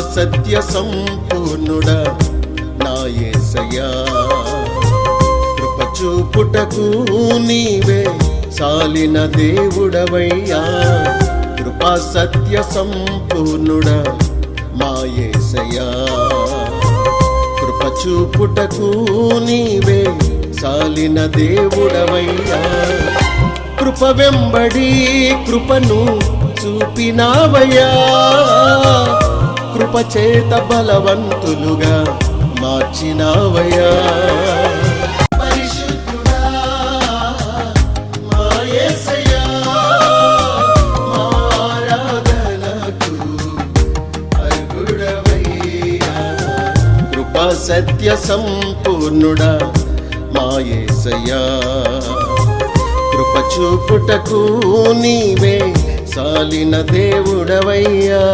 సత్య సంపూర్ణుడా నా యేసయ్యా, కృప చూపుటకు నీవే చాలిన దేవుడవయ్యా. కృపా సత్య సంపూర్ణుడా మా యేసయ్యా, కృప చూపుటకు నీవే చాలిన దేవుడవయ్యా. కృప వెంబడి కృపను చూపినావయ్యా, కృప చేత బలవంతులుగా మార్చినావయ్యా. పరిశుద్ధుడా మా యేసయ్యా, మా ఆరాధనకు అర్హుడవయ్యా. కృపా సత్య సంపూర్ణుడా మా యేసయ్యా, కృప చూపుటకు నీవే చాలిన దేవుడవయ్యా.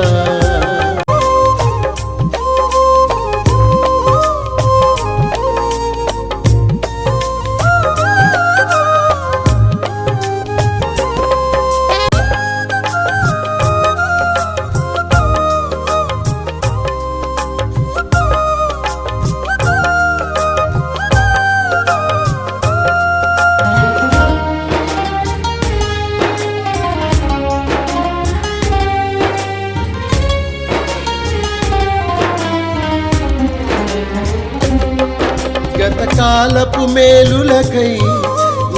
గతకాలపు మేలులకై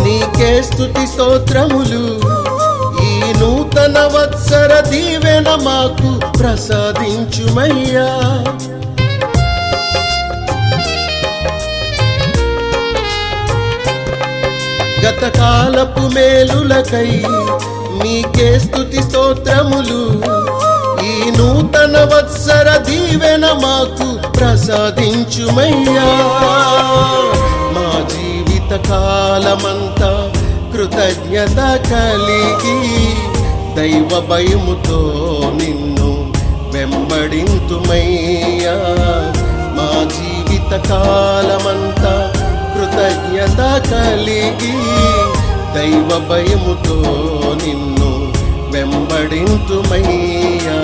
నీకే స్తుతి స్తోత్రములు, ఈ నూతన వత్సర దీవెన మాకు ప్రసాదించుమయ్యా. గతకాలపు మేలులకై నీకే స్తుతి స్తోత్రములు, ఈ నూతన వత్సర దీవెన మాకు ప్రసాదించుమయ్యా. మా జీవిత కాలమంతా కృతజ్ఞత కలిగి దైవ భయముతో నిన్ను వెంబడింతుమయ్యా. మా జీవిత కాలమంతా కృతజ్ఞత కలిగి దైవ భయముతో నిన్ను వెంబడింతుమయ్యా.